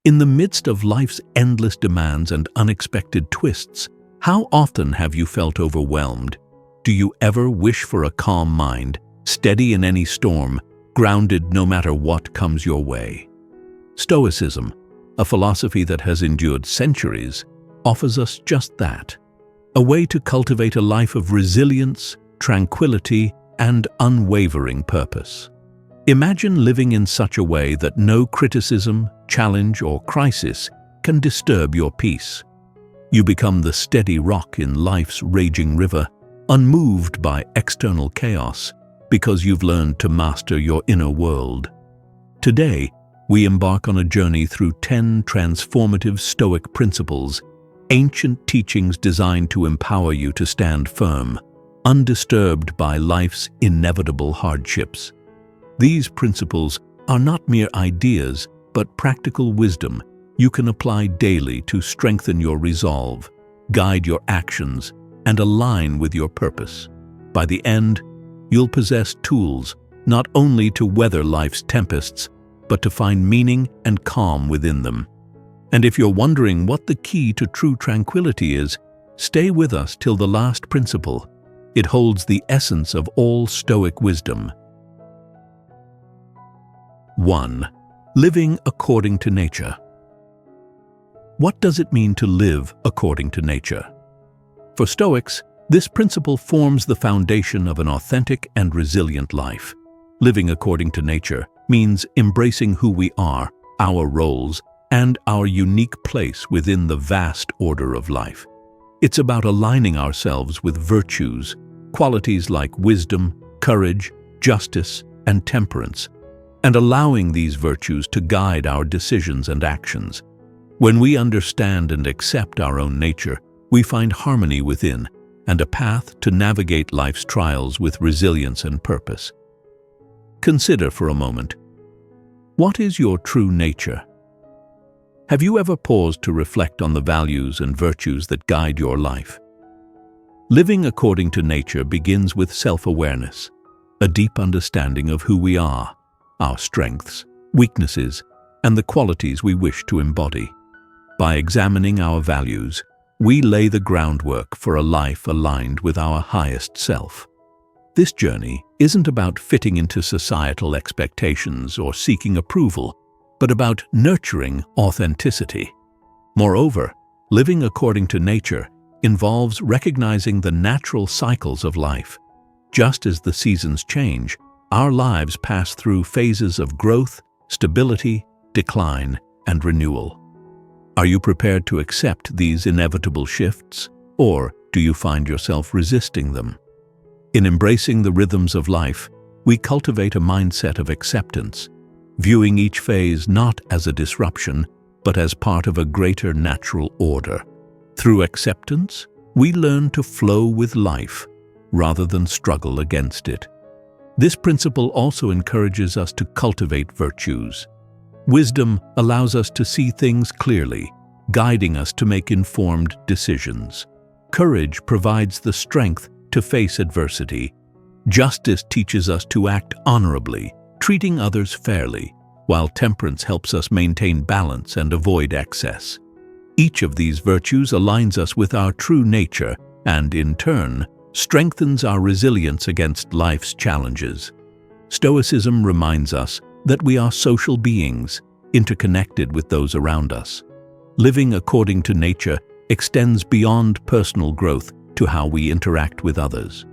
In the midst of life's endless demands and unexpected twists, how often have you felt overwhelmed? Do you ever wish for a calm mind, steady in any storm, grounded no matter what comes your way? Stoicism, a philosophy that has endured centuries, offers us just that. A way to cultivate a life of resilience, tranquility, and unwavering purpose. Imagine living in such a way that no criticism, challenge, or crisis can disturb your peace. You become the steady rock in life's raging river, unmoved by external chaos, because you've learned to master your inner world. Today, we embark on a journey through 10 transformative Stoic principles, ancient teachings designed to empower you to stand firm, undisturbed by life's inevitable hardships. These principles are not mere ideas, but practical wisdom you can apply daily to strengthen your resolve, guide your actions, and align with your purpose. By the end, you'll possess tools not only to weather life's tempests, but to find meaning and calm within them. And if you're wondering what the key to true tranquility is, stay with us till the last principle. It holds the essence of all Stoic wisdom. 1. Living according to nature. What does it mean to live according to nature? For Stoics, this principle forms the foundation of an authentic and resilient life. Living according to nature means embracing who we are, our roles, and our unique place within the vast order of life. It's about aligning ourselves with virtues, qualities like wisdom, courage, justice, and temperance, and allowing these virtues to guide our decisions and actions. When we understand and accept our own nature, we find harmony within and a path to navigate life's trials with resilience and purpose. Consider for a moment, what is your true nature? Have you ever paused to reflect on the values and virtues that guide your life? Living according to nature begins with self-awareness, a deep understanding of who we are, our strengths, weaknesses, and the qualities we wish to embody. By examining our values, we lay the groundwork for a life aligned with our highest self. This journey isn't about fitting into societal expectations or seeking approval, but about nurturing authenticity. Moreover, living according to nature involves recognizing the natural cycles of life. Just as the seasons change, our lives pass through phases of growth, stability, decline, and renewal. Are you prepared to accept these inevitable shifts, or do you find yourself resisting them? In embracing the rhythms of life, we cultivate a mindset of acceptance, viewing each phase not as a disruption, but as part of a greater natural order. Through acceptance, we learn to flow with life, rather than struggle against it. This principle also encourages us to cultivate virtues. Wisdom allows us to see things clearly, guiding us to make informed decisions. Courage provides the strength to face adversity. Justice teaches us to act honorably, treating others fairly, while temperance helps us maintain balance and avoid excess. Each of these virtues aligns us with our true nature and, in turn, strengthens our resilience against life's challenges. Stoicism reminds us that we are social beings, interconnected with those around us. Living according to nature extends beyond personal growth to how we interact with others.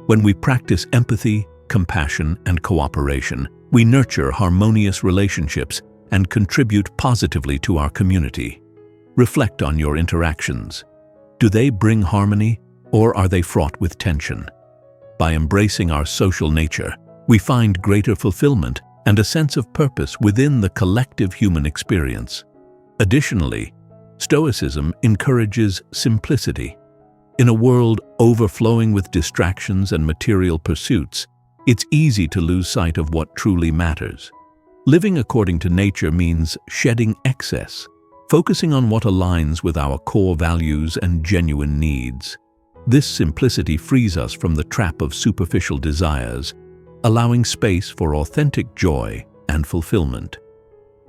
When we practice empathy, compassion, and cooperation, we nurture harmonious relationships and contribute positively to our community. Reflect on your interactions. Do they bring harmony, or are they fraught with tension? By embracing our social nature, we find greater fulfillment and a sense of purpose within the collective human experience. Additionally, Stoicism encourages simplicity. In a world overflowing with distractions and material pursuits, it's easy to lose sight of what truly matters. Living according to nature means shedding excess, focusing on what aligns with our core values and genuine needs. This simplicity frees us from the trap of superficial desires, allowing space for authentic joy and fulfillment.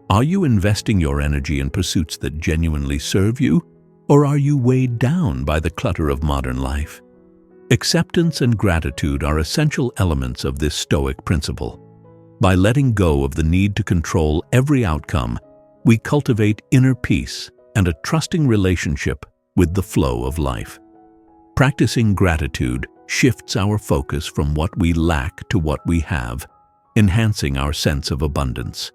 Are you investing your energy in pursuits that genuinely serve you, or are you weighed down by the clutter of modern life? Acceptance and gratitude are essential elements of this Stoic principle. By letting go of the need to control every outcome, we cultivate inner peace and a trusting relationship with the flow of life. Practicing gratitude shifts our focus from what we lack to what we have, enhancing our sense of abundance.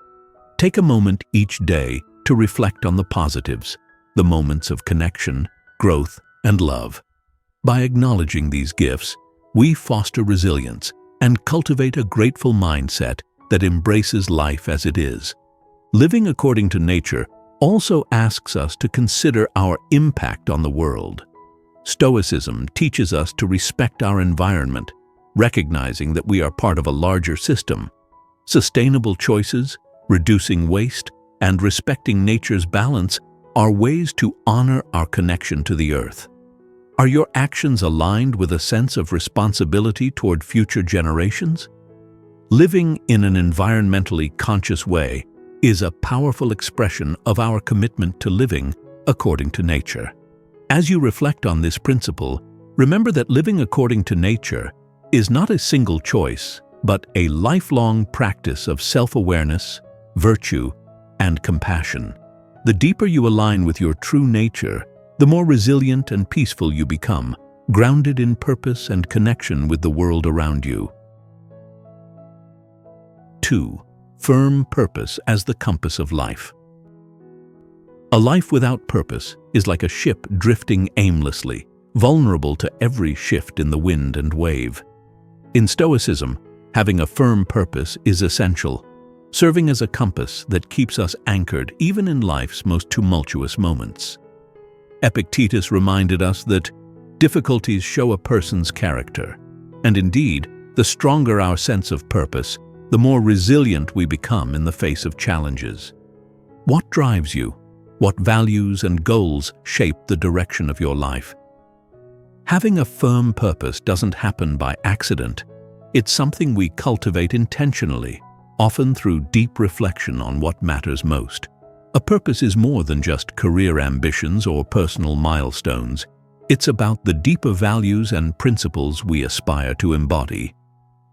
Take a moment each day to reflect on the positives, the moments of connection, growth, and love. By acknowledging these gifts, we foster resilience and cultivate a grateful mindset that embraces life as it is. Living according to nature also asks us to consider our impact on the world. Stoicism teaches us to respect our environment, recognizing that we are part of a larger system. Sustainable choices, reducing waste, and respecting nature's balance are ways to honor our connection to the earth. Are your actions aligned with a sense of responsibility toward future generations? Living in an environmentally conscious way is a powerful expression of our commitment to living according to nature. As you reflect on this principle, remember that living according to nature is not a single choice, but a lifelong practice of self-awareness, virtue, and compassion. The deeper you align with your true nature, the more resilient and peaceful you become, grounded in purpose and connection with the world around you. 2. Firm purpose as the compass of life. A life without purpose is like a ship drifting aimlessly, vulnerable to every shift in the wind and wave. In Stoicism, having a firm purpose is essential, serving as a compass that keeps us anchored even in life's most tumultuous moments. Epictetus reminded us that difficulties show a person's character, and indeed, the stronger our sense of purpose, the more resilient we become in the face of challenges. What drives you? What values and goals shape the direction of your life? Having a firm purpose doesn't happen by accident. It's something we cultivate intentionally, often through deep reflection on what matters most. A purpose is more than just career ambitions or personal milestones. It's about the deeper values and principles we aspire to embody.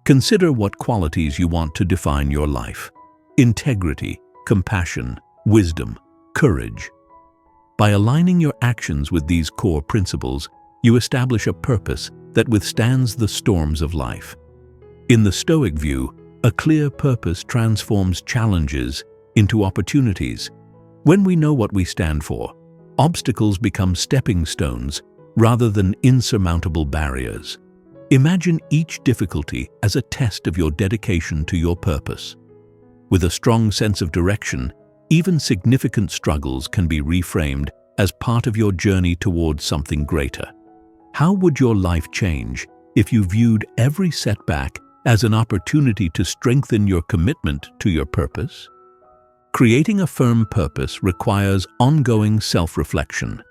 Consider what qualities you want to define your life: integrity, compassion, wisdom, courage. By aligning your actions with these core principles, you establish a purpose that withstands the storms of life. In the Stoic view, a clear purpose transforms challenges into opportunities. When we know what we stand for, obstacles become stepping stones rather than insurmountable barriers. Imagine each difficulty as a test of your dedication to your purpose. With a strong sense of direction, even significant struggles can be reframed as part of your journey towards something greater. How would your life change if you viewed every setback as an opportunity to strengthen your commitment to your purpose? Creating a firm purpose requires ongoing self-reflection.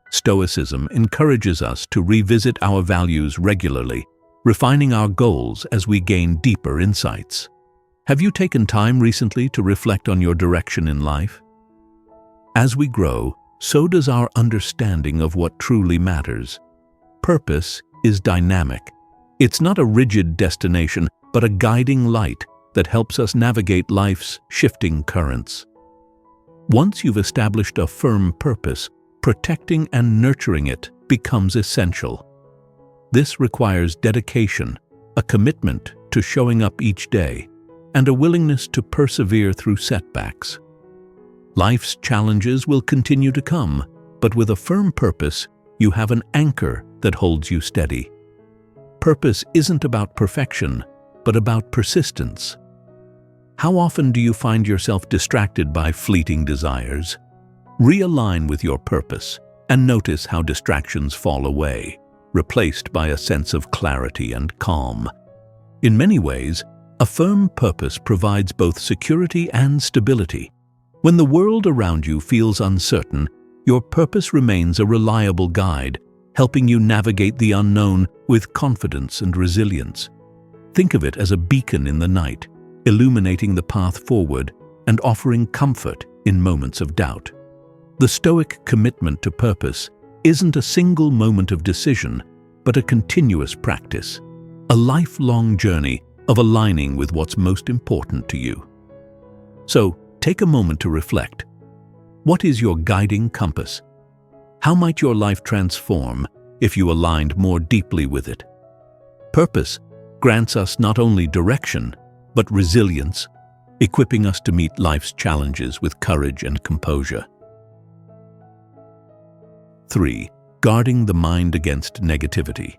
Stoicism encourages us to revisit our values regularly, refining our goals as we gain deeper insights. Have you taken time recently to reflect on your direction in life? As we grow, so does our understanding of what truly matters. Purpose is dynamic. It's not a rigid destination, but a guiding light that helps us navigate life's shifting currents. Once you've established a firm purpose, protecting and nurturing it becomes essential. This requires dedication, a commitment to showing up each day, and a willingness to persevere through setbacks. Life's challenges will continue to come, but with a firm purpose, you have an anchor that holds you steady. Purpose isn't about perfection, but about persistence. How often do you find yourself distracted by fleeting desires? Realign with your purpose and notice how distractions fall away, replaced by a sense of clarity and calm. In many ways, a firm purpose provides both security and stability. When the world around you feels uncertain, your purpose remains a reliable guide, helping you navigate the unknown with confidence and resilience. Think of it as a beacon in the night, illuminating the path forward and offering comfort in moments of doubt. The Stoic commitment to purpose isn't a single moment of decision, but a continuous practice, a lifelong journey of aligning with what's most important to you. So, take a moment to reflect. What is your guiding compass? How might your life transform if you aligned more deeply with it? Purpose grants us not only direction, but resilience, equipping us to meet life's challenges with courage and composure. 3. Guarding the mind against negativity.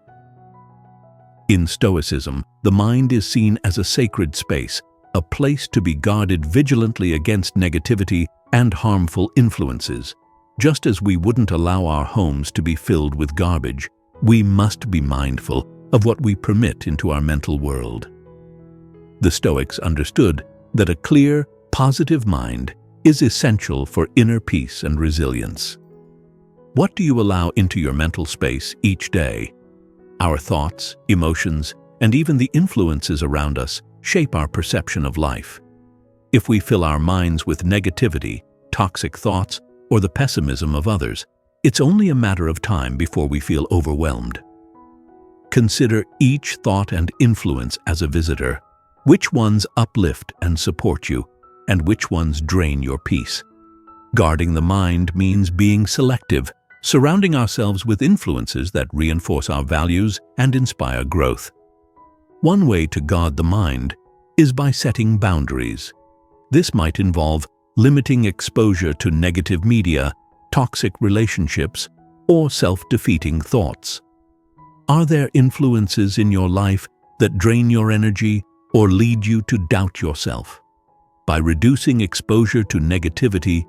In Stoicism, the mind is seen as a sacred space, a place to be guarded vigilantly against negativity and harmful influences. Just as we wouldn't allow our homes to be filled with garbage, we must be mindful of what we permit into our mental world. The Stoics understood that a clear, positive mind is essential for inner peace and resilience. What do you allow into your mental space each day? Our thoughts, emotions, and even the influences around us shape our perception of life. If we fill our minds with negativity, toxic thoughts, or the pessimism of others, it's only a matter of time before we feel overwhelmed. Consider each thought and influence as a visitor. Which ones uplift and support you, and which ones drain your peace? Guarding the mind means being selective, surrounding ourselves with influences that reinforce our values and inspire growth. One way to guard the mind is by setting boundaries. This might involve limiting exposure to negative media, toxic relationships, or self-defeating thoughts. Are there influences in your life that drain your energy or lead you to doubt yourself? By reducing exposure to negativity,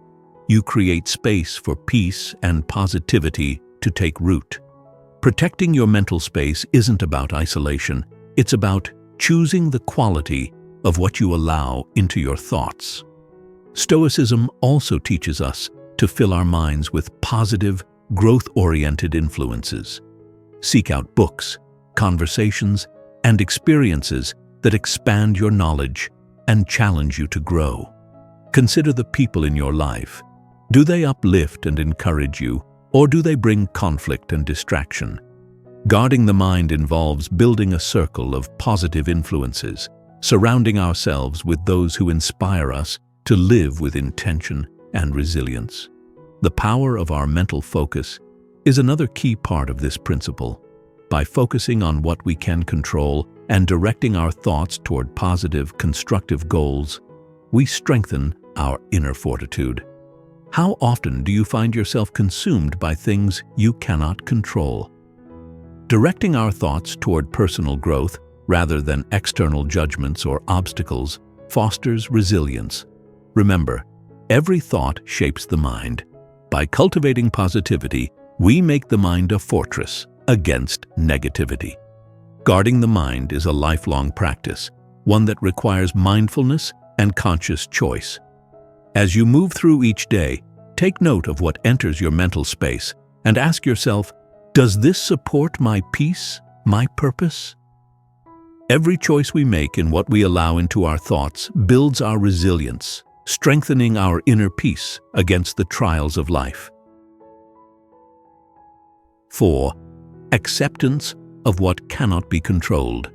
you create space for peace and positivity to take root. Protecting your mental space isn't about isolation, it's about choosing the quality of what you allow into your thoughts. Stoicism also teaches us to fill our minds with positive, growth-oriented influences. Seek out books, conversations, and experiences that expand your knowledge and challenge you to grow. Consider the people in your life. Do they uplift and encourage you, or do they bring conflict and distraction? Guarding the mind involves building a circle of positive influences, surrounding ourselves with those who inspire us to live with intention and resilience. The power of our mental focus is another key part of this principle. By focusing on what we can control and directing our thoughts toward positive, constructive goals, we strengthen our inner fortitude. How often do you find yourself consumed by things you cannot control? Directing our thoughts toward personal growth rather than external judgments or obstacles fosters resilience. Remember, every thought shapes the mind. By cultivating positivity, we make the mind a fortress against negativity. Guarding the mind is a lifelong practice, one that requires mindfulness and conscious choice. As you move through each day, take note of what enters your mental space and ask yourself, does this support my peace, my purpose? Every choice we make in what we allow into our thoughts builds our resilience, strengthening our inner peace against the trials of life. 4. Acceptance of what cannot be controlled.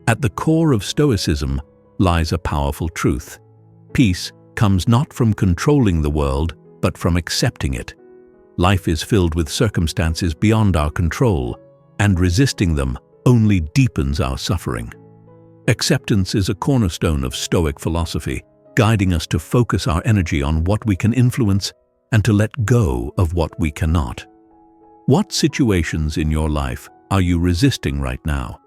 At the core of Stoicism lies a powerful truth. Peace comes not from controlling the world, but from accepting it. Life is filled with circumstances beyond our control, and resisting them only deepens our suffering. Acceptance is a cornerstone of Stoic philosophy, guiding us to focus our energy on what we can influence and to let go of what we cannot. What situations in your life are you resisting right now?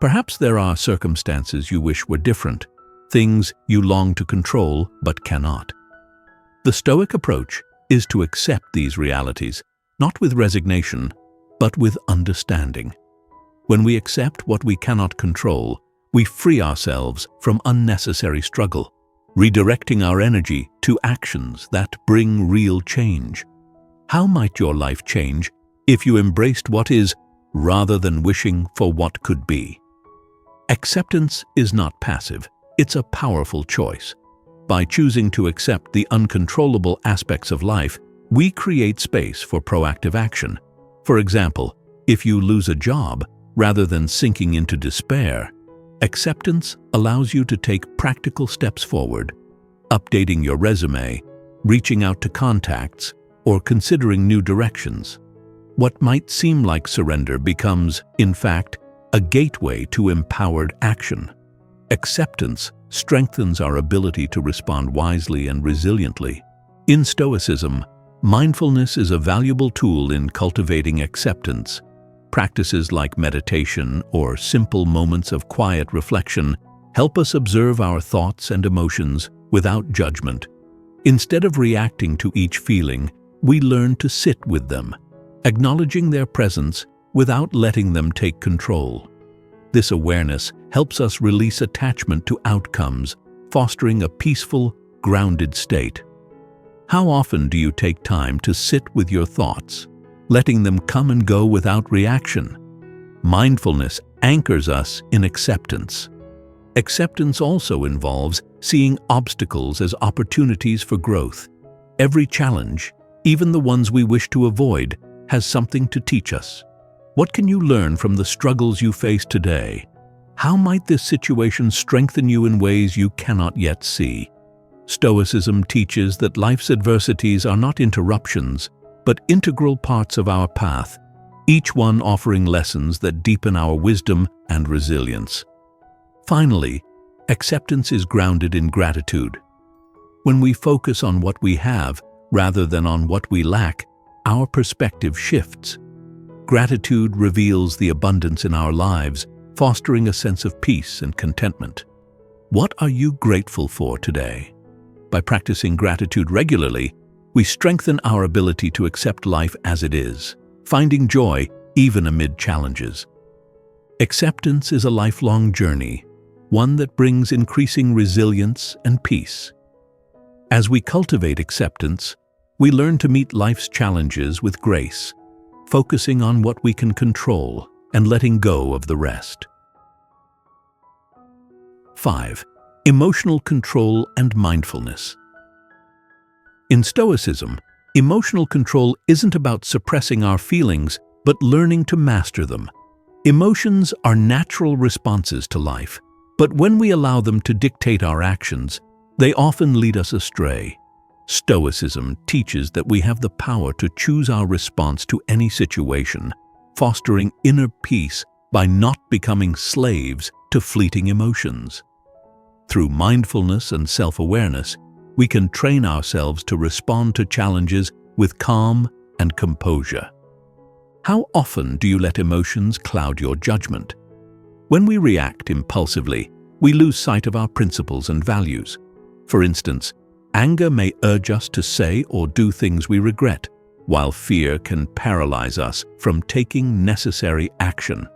Perhaps there are circumstances you wish were different, things you long to control but cannot. The Stoic approach is to accept these realities, not with resignation, but with understanding. When we accept what we cannot control, we free ourselves from unnecessary struggle, redirecting our energy to actions that bring real change. How might your life change if you embraced what is, rather than wishing for what could be? Acceptance is not passive, it's a powerful choice. By choosing to accept the uncontrollable aspects of life, we create space for proactive action. For example, if you lose a job, rather than sinking into despair, acceptance allows you to take practical steps forward, updating your resume, reaching out to contacts, or considering new directions. What might seem like surrender becomes, in fact, a gateway to empowered action. Acceptance strengthens our ability to respond wisely and resiliently. In Stoicism, mindfulness is a valuable tool in cultivating acceptance. Practices like meditation or simple moments of quiet reflection help us observe our thoughts and emotions without judgment. Instead of reacting to each feeling, we learn to sit with them, acknowledging their presence without letting them take control. This awareness helps us release attachment to outcomes, fostering a peaceful, grounded state. How often do you take time to sit with your thoughts, letting them come and go without reaction? Mindfulness anchors us in acceptance. Acceptance also involves seeing obstacles as opportunities for growth. Every challenge, even the ones we wish to avoid, has something to teach us. What can you learn from the struggles you face today? How might this situation strengthen you in ways you cannot yet see? Stoicism teaches that life's adversities are not interruptions, but integral parts of our path, each one offering lessons that deepen our wisdom and resilience. Finally, acceptance is grounded in gratitude. When we focus on what we have rather than on what we lack, our perspective shifts. Gratitude reveals the abundance in our lives, fostering a sense of peace and contentment. What are you grateful for today? By practicing gratitude regularly, we strengthen our ability to accept life as it is, finding joy even amid challenges. Acceptance is a lifelong journey, one that brings increasing resilience and peace. As we cultivate acceptance, we learn to meet life's challenges with grace, focusing on what we can control and letting go of the rest. 5. Emotional control and mindfulness. In Stoicism, emotional control isn't about suppressing our feelings, but learning to master them. Emotions are natural responses to life, but when we allow them to dictate our actions, they often lead us astray. Stoicism teaches that we have the power to choose our response to any situation, fostering inner peace by not becoming slaves to fleeting emotions. Through mindfulness and self-awareness, we can train ourselves to respond to challenges with calm and composure. How often do you let emotions cloud your judgment? When we react impulsively, we lose sight of our principles and values. For instance, anger may urge us to say or do things we regret, while fear can paralyze us from taking necessary action.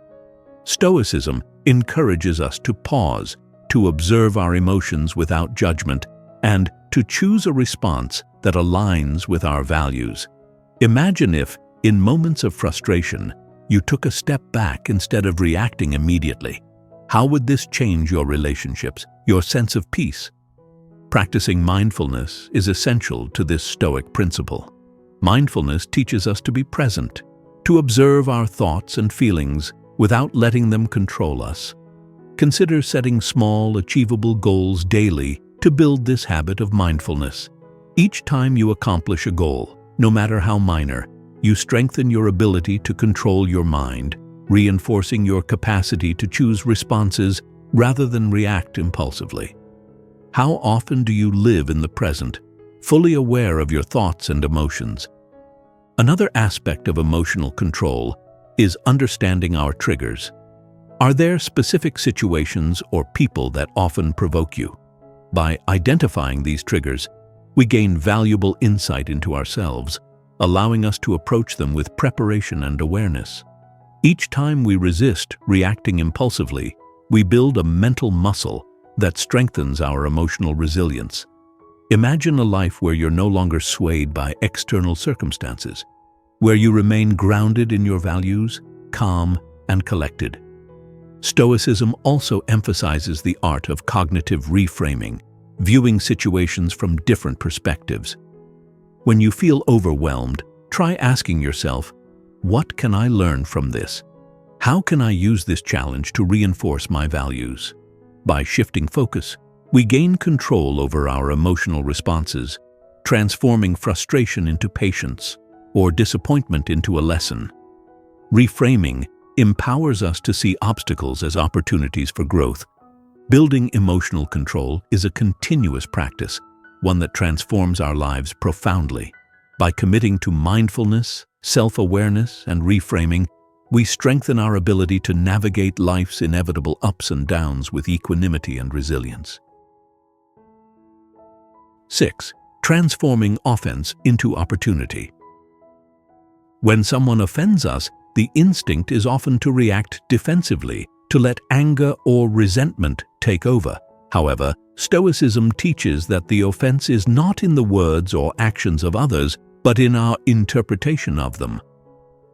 Stoicism encourages us to pause, to observe our emotions without judgment, and to choose a response that aligns with our values. Imagine if, in moments of frustration, you took a step back instead of reacting immediately. How would this change your relationships, your sense of peace? Practicing mindfulness is essential to this Stoic principle. Mindfulness teaches us to be present, to observe our thoughts and feelings without letting them control us. Consider setting small, achievable goals daily to build this habit of mindfulness. Each time you accomplish a goal, no matter how minor, you strengthen your ability to control your mind, reinforcing your capacity to choose responses rather than react impulsively. How often do you live in the present, fully aware of your thoughts and emotions? Another aspect of emotional control is understanding our triggers. Are there specific situations or people that often provoke you? By identifying these triggers, we gain valuable insight into ourselves, allowing us to approach them with preparation and awareness. Each time we resist reacting impulsively, we build a mental muscle that strengthens our emotional resilience. Imagine a life where you're no longer swayed by external circumstances, where you remain grounded in your values, calm and collected. Stoicism also emphasizes the art of cognitive reframing, viewing situations from different perspectives. When you feel overwhelmed, try asking yourself, what can I learn from this? How can I use this challenge to reinforce my values? By shifting focus, we gain control over our emotional responses, transforming frustration into patience or disappointment into a lesson. Reframing empowers us to see obstacles as opportunities for growth. Building emotional control is a continuous practice, one that transforms our lives profoundly. By committing to mindfulness, self-awareness, and reframing, we strengthen our ability to navigate life's inevitable ups and downs with equanimity and resilience. 6. Transforming offense into opportunity. When someone offends us, the instinct is often to react defensively, to let anger or resentment take over. However, Stoicism teaches that the offense is not in the words or actions of others, but in our interpretation of them.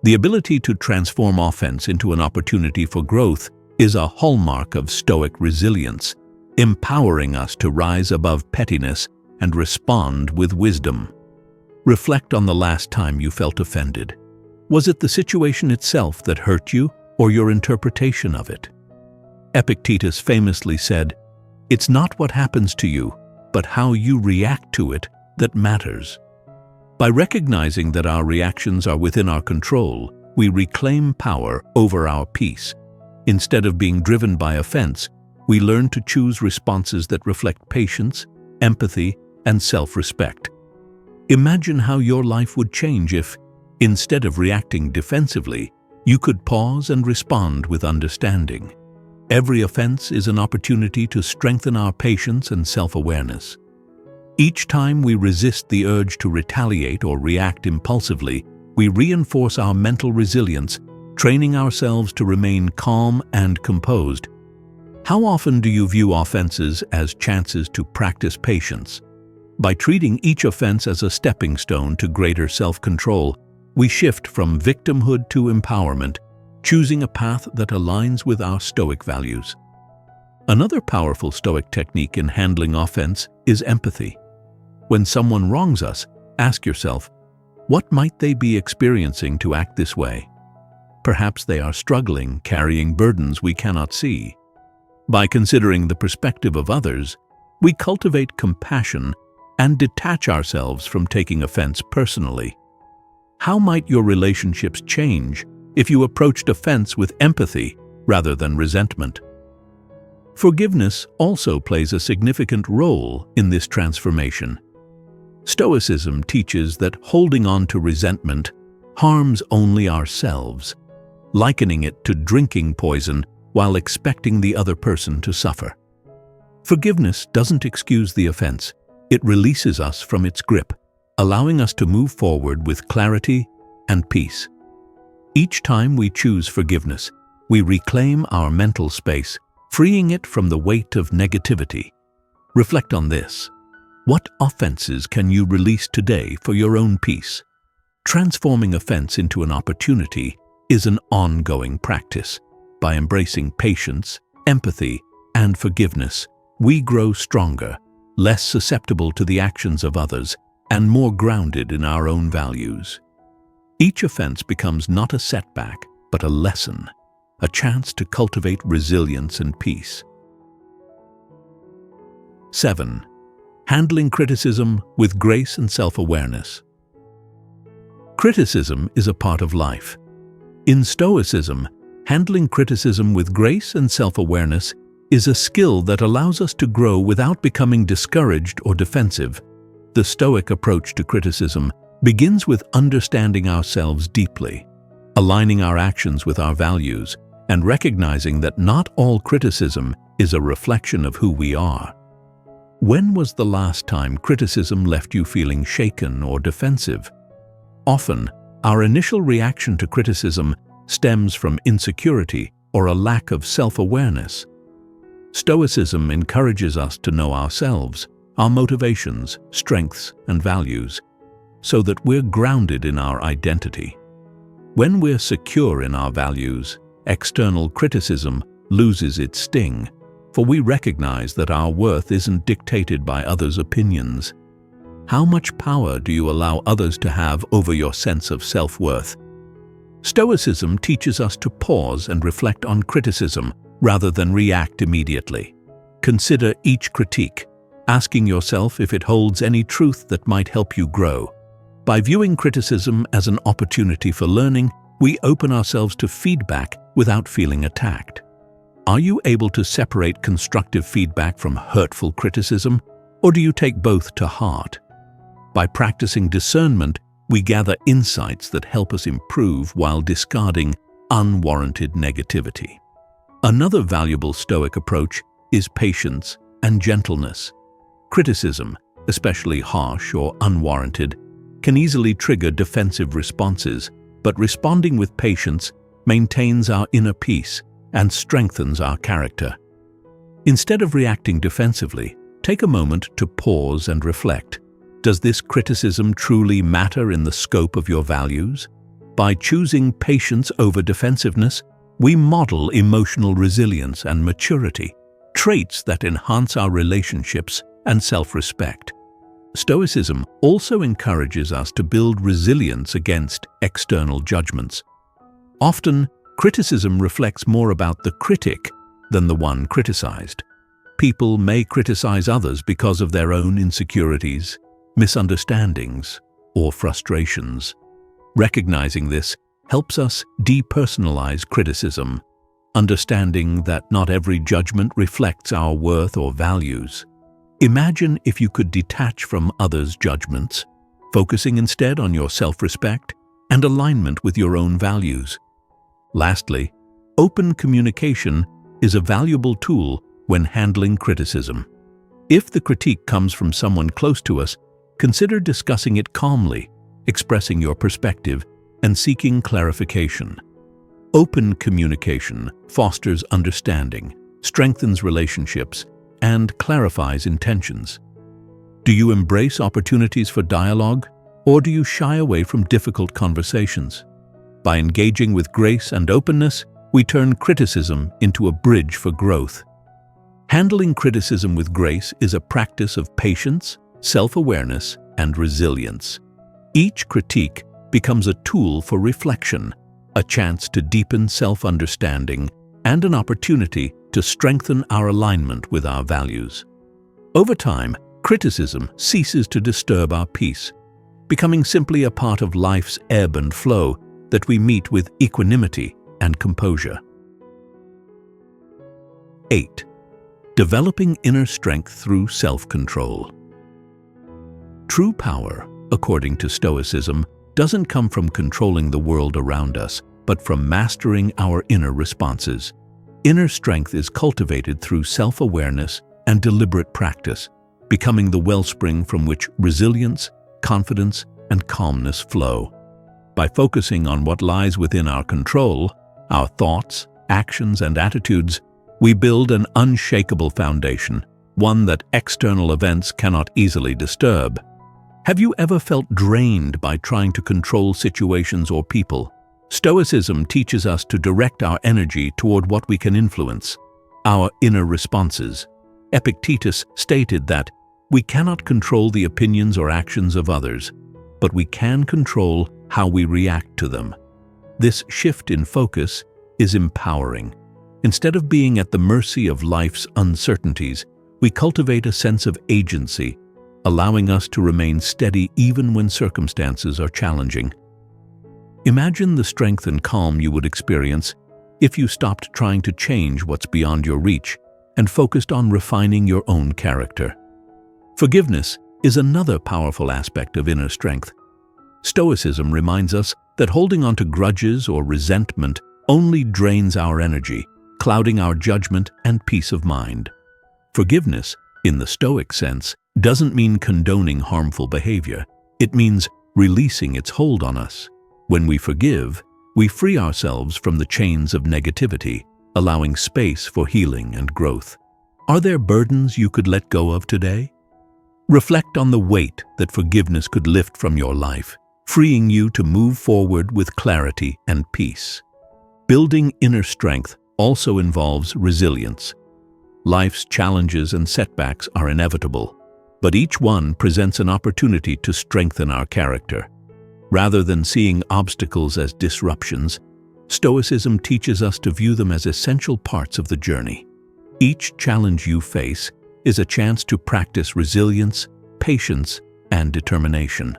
The ability to transform offense into an opportunity for growth is a hallmark of Stoic resilience, empowering us to rise above pettiness and respond with wisdom. Reflect on the last time you felt offended. Was it the situation itself that hurt you, or your interpretation of it? Epictetus famously said, "It's not what happens to you, but how you react to it that matters." By recognizing that our reactions are within our control, we reclaim power over our peace. Instead of being driven by offense, we learn to choose responses that reflect patience, empathy, and self-respect. Imagine how your life would change if, instead of reacting defensively, you could pause and respond with understanding. Every offense is an opportunity to strengthen our patience and self-awareness. Each time we resist the urge to retaliate or react impulsively, we reinforce our mental resilience, training ourselves to remain calm and composed. How often do you view offenses as chances to practice patience? By treating each offense as a stepping stone to greater self-control, we shift from victimhood to empowerment, choosing a path that aligns with our Stoic values. Another powerful Stoic technique in handling offense is empathy. When someone wrongs us, ask yourself, what might they be experiencing to act this way? Perhaps they are struggling, carrying burdens we cannot see. By considering the perspective of others, we cultivate compassion and detach ourselves from taking offense personally. How might your relationships change if you approached offense with empathy rather than resentment? Forgiveness also plays a significant role in this transformation. Stoicism teaches that holding on to resentment harms only ourselves, likening it to drinking poison while expecting the other person to suffer. Forgiveness doesn't excuse the offense, it releases us from its grip, allowing us to move forward with clarity and peace. Each time we choose forgiveness, we reclaim our mental space, freeing it from the weight of negativity. Reflect on this. What offenses can you release today for your own peace? Transforming offense into an opportunity is an ongoing practice. By embracing patience, empathy, and forgiveness, we grow stronger, less susceptible to the actions of others, and more grounded in our own values. Each offense becomes not a setback, but a lesson, a chance to cultivate resilience and peace. 7. Handling criticism with grace and self-awareness. Criticism is a part of life. In Stoicism, handling criticism with grace and self-awareness is a skill that allows us to grow without becoming discouraged or defensive. The Stoic approach to criticism begins with understanding ourselves deeply, aligning our actions with our values, and recognizing that not all criticism is a reflection of who we are. When was the last time criticism left you feeling shaken or defensive? Often, our initial reaction to criticism stems from insecurity or a lack of self-awareness. Stoicism encourages us to know ourselves, our motivations, strengths, and values, so that we're grounded in our identity. When we're secure in our values, external criticism loses its sting, for we recognize that our worth isn't dictated by others' opinions. How much power do you allow others to have over your sense of self-worth? Stoicism teaches us to pause and reflect on criticism rather than react immediately. Consider each critique, asking yourself if it holds any truth that might help you grow. By viewing criticism as an opportunity for learning, we open ourselves to feedback without feeling attacked. Are you able to separate constructive feedback from hurtful criticism, or do you take both to heart? By practicing discernment, we gather insights that help us improve while discarding unwarranted negativity. Another valuable Stoic approach is patience and gentleness. Criticism, especially harsh or unwarranted, can easily trigger defensive responses, but responding with patience maintains our inner peace and strengthens our character. Instead of reacting defensively, take a moment to pause and reflect. Does this criticism truly matter in the scope of your values? By choosing patience over defensiveness, we model emotional resilience and maturity, traits that enhance our relationships and self-respect. Stoicism also encourages us to build resilience against external judgments. Often, criticism reflects more about the critic than the one criticized. People may criticize others because of their own insecurities, misunderstandings, or frustrations. Recognizing this helps us depersonalize criticism, understanding that not every judgment reflects our worth or values. Imagine if you could detach from others' judgments, focusing instead on your self-respect and alignment with your own values. Lastly, open communication is a valuable tool when handling criticism. If the critique comes from someone close to us, consider discussing it calmly, expressing your perspective, and seeking clarification. Open communication fosters understanding, strengthens relationships, and clarifies intentions. Do you embrace opportunities for dialogue, or do you shy away from difficult conversations? By engaging with grace and openness, we turn criticism into a bridge for growth. Handling criticism with grace is a practice of patience, self-awareness, and resilience. Each critique becomes a tool for reflection, a chance to deepen self-understanding, and an opportunity to strengthen our alignment with our values. Over time, criticism ceases to disturb our peace, becoming simply a part of life's ebb and flow that we meet with equanimity and composure. 8. Developing inner strength through self-control. True power, according to Stoicism, doesn't come from controlling the world around us, but from mastering our inner responses. Inner strength is cultivated through self-awareness and deliberate practice, becoming the wellspring from which resilience, confidence, and calmness flow. By focusing on what lies within our control, our thoughts, actions, and attitudes, we build an unshakable foundation, one that external events cannot easily disturb. Have you ever felt drained by trying to control situations or people? Stoicism teaches us to direct our energy toward what we can influence, our inner responses. Epictetus stated that we cannot control the opinions or actions of others, but we can control how we react to them. This shift in focus is empowering. Instead of being at the mercy of life's uncertainties, we cultivate a sense of agency, allowing us to remain steady even when circumstances are challenging. Imagine the strength and calm you would experience if you stopped trying to change what's beyond your reach and focused on refining your own character. Forgiveness is another powerful aspect of inner strength. Stoicism reminds us that holding on to grudges or resentment only drains our energy, clouding our judgment and peace of mind. Forgiveness, in the Stoic sense, doesn't mean condoning harmful behavior. It means releasing its hold on us. When we forgive, we free ourselves from the chains of negativity, allowing space for healing and growth. Are there burdens you could let go of today? Reflect on the weight that forgiveness could lift from your life, freeing you to move forward with clarity and peace. Building inner strength also involves resilience. Life's challenges and setbacks are inevitable, but each one presents an opportunity to strengthen our character. Rather than seeing obstacles as disruptions, Stoicism teaches us to view them as essential parts of the journey. Each challenge you face is a chance to practice resilience, patience, and determination.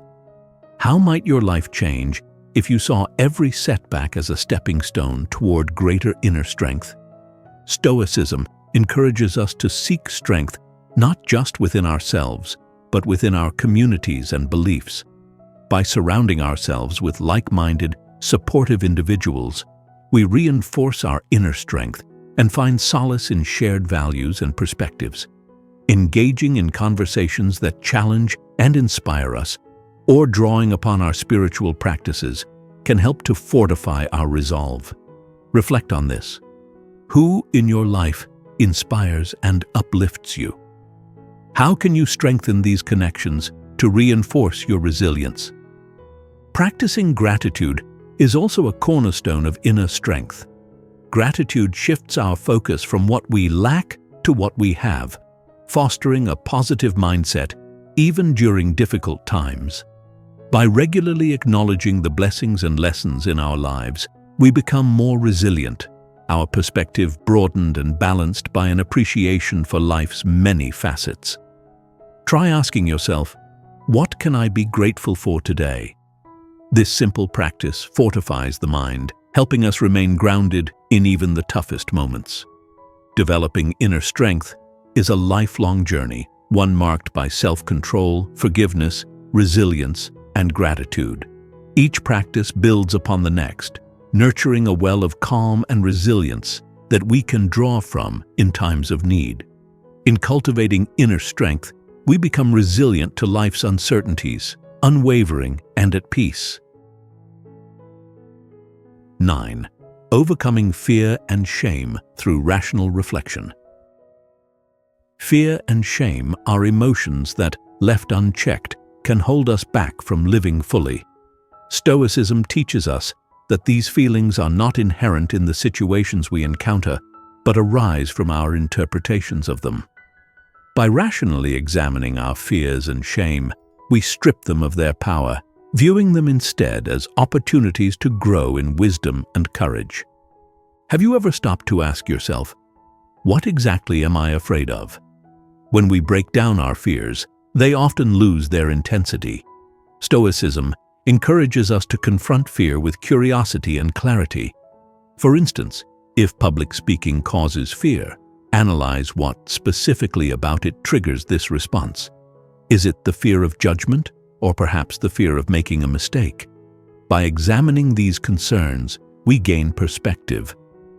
How might your life change if you saw every setback as a stepping stone toward greater inner strength? Stoicism encourages us to seek strength not just within ourselves, but within our communities and beliefs. By surrounding ourselves with like-minded, supportive individuals, we reinforce our inner strength and find solace in shared values and perspectives. Engaging in conversations that challenge and inspire us, or drawing upon our spiritual practices, can help to fortify our resolve. Reflect on this. Who in your life inspires and uplifts you? How can you strengthen these connections to reinforce your resilience? Practicing gratitude is also a cornerstone of inner strength. Gratitude shifts our focus from what we lack to what we have, fostering a positive mindset even during difficult times. By regularly acknowledging the blessings and lessons in our lives, we become more resilient, our perspective broadened and balanced by an appreciation for life's many facets. Try asking yourself, what can I be grateful for today? This simple practice fortifies the mind, helping us remain grounded in even the toughest moments. Developing inner strength is a lifelong journey, one marked by self-control, forgiveness, resilience, and gratitude. Each practice builds upon the next, nurturing a well of calm and resilience that we can draw from in times of need. In cultivating inner strength, we become resilient to life's uncertainties, unwavering and at peace. 9. Overcoming fear and shame through rational reflection. Fear and shame are emotions that, left unchecked, can hold us back from living fully. Stoicism teaches us that these feelings are not inherent in the situations we encounter, but arise from our interpretations of them. By rationally examining our fears and shame, we strip them of their power, viewing them instead as opportunities to grow in wisdom and courage. Have you ever stopped to ask yourself, what exactly am I afraid of? When we break down our fears, they often lose their intensity. Stoicism encourages us to confront fear with curiosity and clarity. For instance, if public speaking causes fear, analyze what specifically about it triggers this response. Is it the fear of judgment, or perhaps the fear of making a mistake? By examining these concerns, we gain perspective,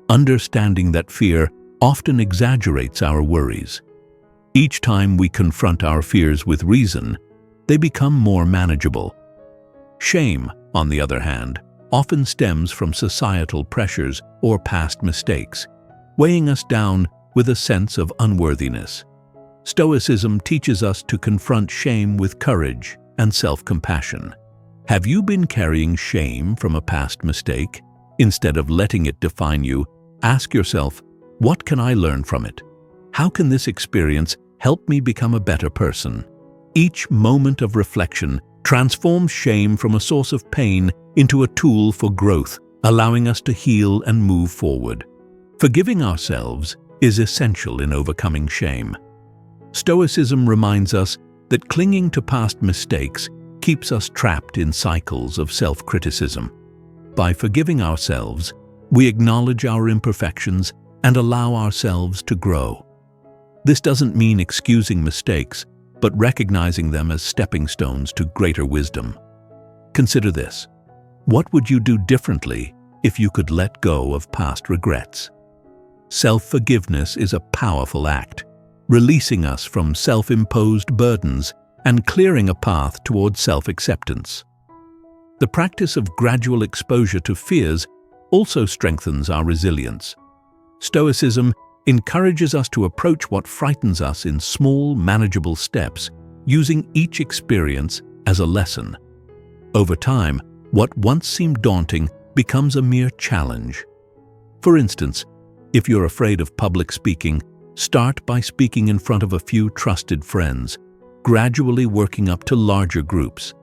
understanding that fear often exaggerates our worries. Each time we confront our fears with reason, they become more manageable. Shame, on the other hand, often stems from societal pressures or past mistakes, weighing us down with a sense of unworthiness. Stoicism teaches us to confront shame with courage and self-compassion. Have you been carrying shame from a past mistake? Instead of letting it define you, ask yourself, what can I learn from it? How can this experience help me become a better person? Each moment of reflection transforms shame from a source of pain into a tool for growth, allowing us to heal and move forward. Forgiving ourselves is essential in overcoming shame. Stoicism reminds us that clinging to past mistakes keeps us trapped in cycles of self-criticism. By forgiving ourselves, we acknowledge our imperfections and allow ourselves to grow. This doesn't mean excusing mistakes, but recognizing them as stepping stones to greater wisdom. Consider this. What would you do differently if you could let go of past regrets? Self-forgiveness is a powerful act, releasing us from self-imposed burdens and clearing a path toward self-acceptance. The practice of gradual exposure to fears also strengthens our resilience. Stoicism encourages us to approach what frightens us in small, manageable steps, using each experience as a lesson. Over time, what once seemed daunting becomes a mere challenge. For instance, if you're afraid of public speaking, Start by speaking in front of a few trusted friends, gradually working up to larger groups.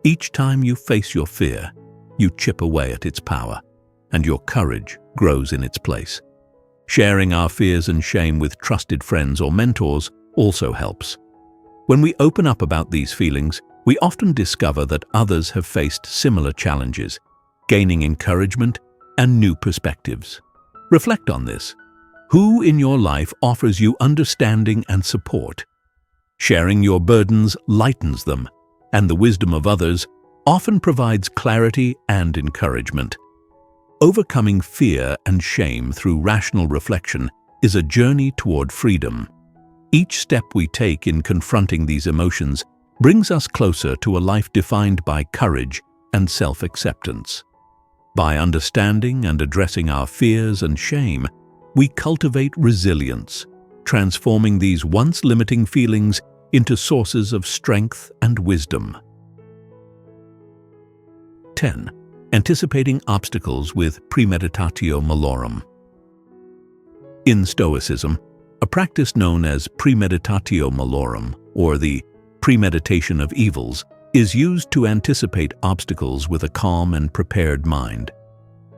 Each time you face your fear, you chip away at its power, and your courage grows in its place. Sharing our fears and shame with trusted friends or mentors also helps. When we open up about these feelings, we often discover that others have faced similar challenges, gaining encouragement and new perspectives. Reflect on this. Who in your life offers you understanding and support? Sharing your burdens lightens them, and the wisdom of others often provides clarity and encouragement. Overcoming fear and shame through rational reflection is a journey toward freedom. Each step we take in confronting these emotions brings us closer to a life defined by courage and self-acceptance. By understanding and addressing our fears and shame, we cultivate resilience, transforming these once limiting feelings into sources of strength and wisdom. 10. Anticipating obstacles with Premeditatio Malorum. In Stoicism, a practice known as Premeditatio Malorum, or the premeditation of evils, is used to anticipate obstacles with a calm and prepared mind.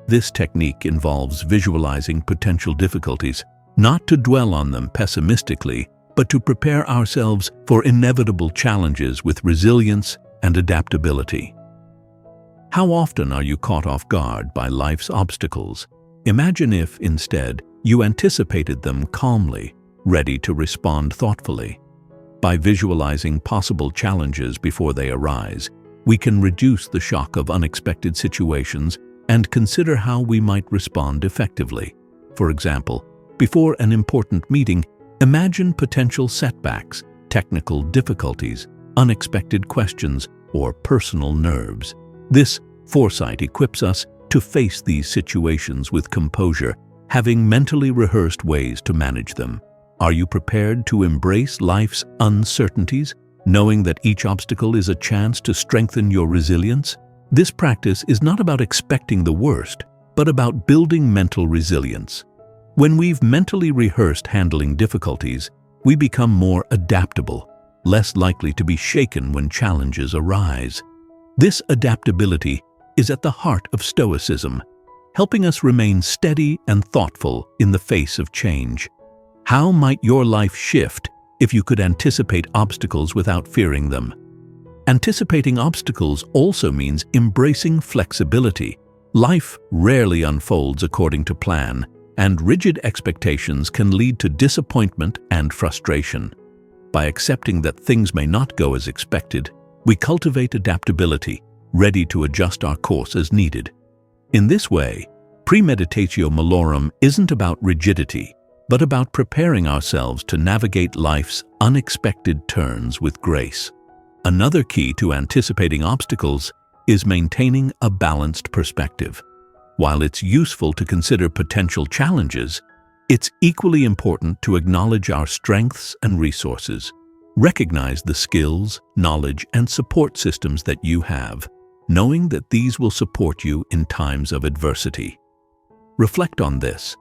This technique involves visualizing potential difficulties, not to dwell on them pessimistically, but to prepare ourselves for inevitable challenges with resilience and adaptability. How often are you caught off guard by life's obstacles? Imagine if, instead, you anticipated them calmly, ready to respond thoughtfully. By visualizing possible challenges before they arise, we can reduce the shock of unexpected situations and consider how we might respond effectively. For example, before an important meeting, imagine potential setbacks, technical difficulties, unexpected questions, or personal nerves. This foresight equips us to face these situations with composure, having mentally rehearsed ways to manage them. Are you prepared to embrace life's uncertainties, knowing that each obstacle is a chance to strengthen your resilience? This practice is not about expecting the worst, but about building mental resilience. When we've mentally rehearsed handling difficulties, we become more adaptable, less likely to be shaken when challenges arise. This adaptability is at the heart of Stoicism, helping us remain steady and thoughtful in the face of change. How might your life shift if you could anticipate obstacles without fearing them? Anticipating obstacles also means embracing flexibility. Life rarely unfolds according to plan, and rigid expectations can lead to disappointment and frustration. By accepting that things may not go as expected, we cultivate adaptability, ready to adjust our course as needed. In this way, Premeditatio Malorum isn't about rigidity, but about preparing ourselves to navigate life's unexpected turns with grace. Another key to anticipating obstacles is maintaining a balanced perspective. While it's useful to consider potential challenges, it's equally important to acknowledge our strengths and resources. Recognize the skills, knowledge, and support systems that you have, knowing that these will support you in times of adversity. Reflect on this.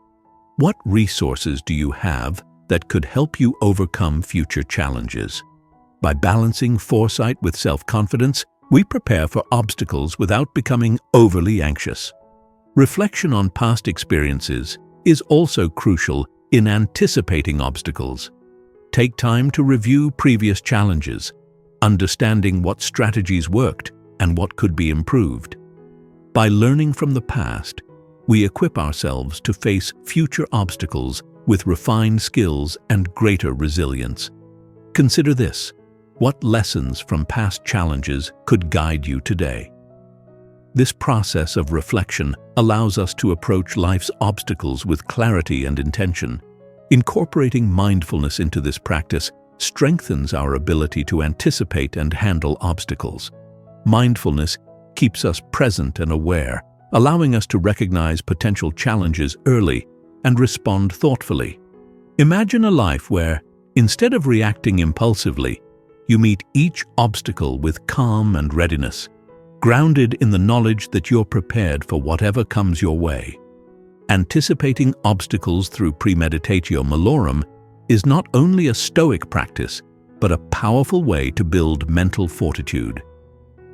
What resources do you have that could help you overcome future challenges? By balancing foresight with self-confidence, we prepare for obstacles without becoming overly anxious. Reflection on past experiences is also crucial in anticipating obstacles. Take time to review previous challenges, understanding what strategies worked and what could be improved. By learning from the past, we equip ourselves to face future obstacles with refined skills and greater resilience. Consider this. What lessons from past challenges could guide you today? This process of reflection allows us to approach life's obstacles with clarity and intention. Incorporating mindfulness into this practice strengthens our ability to anticipate and handle obstacles. Mindfulness keeps us present and aware, allowing us to recognize potential challenges early and respond thoughtfully. Imagine a life where, instead of reacting impulsively, you meet each obstacle with calm and readiness, grounded in the knowledge that you're prepared for whatever comes your way. Anticipating obstacles through Premeditatio Malorum is not only a Stoic practice, but a powerful way to build mental fortitude.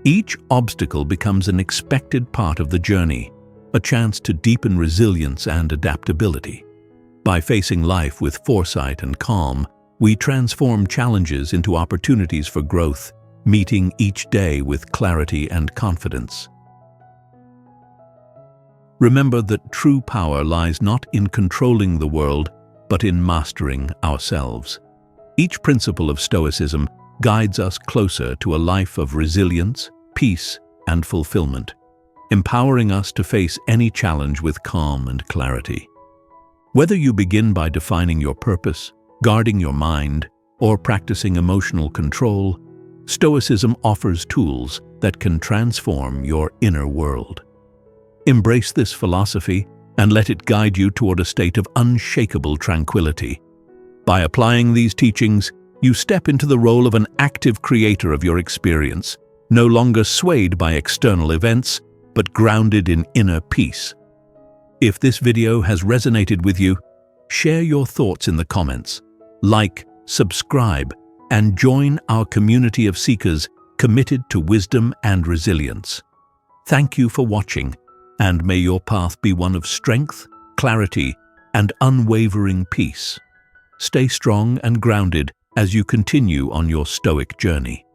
Each obstacle becomes an expected part of the journey, a chance to deepen resilience and adaptability. By facing life with foresight and calm, we transform challenges into opportunities for growth, meeting each day with clarity and confidence. Remember that true power lies not in controlling the world, but in mastering ourselves. Each principle of Stoicism guides us closer to a life of resilience, peace, and fulfillment, empowering us to face any challenge with calm and clarity. Whether you begin by defining your purpose, guarding your mind, or practicing emotional control, Stoicism offers tools that can transform your inner world. Embrace this philosophy and let it guide you toward a state of unshakable tranquility. By applying these teachings, you step into the role of an active creator of your experience, no longer swayed by external events, but grounded in inner peace. If this video has resonated with you, share your thoughts in the comments, like, subscribe, and join our community of seekers committed to wisdom and resilience. Thank you for watching, and may your path be one of strength, clarity, and unwavering peace. Stay strong and grounded as you continue on your Stoic journey.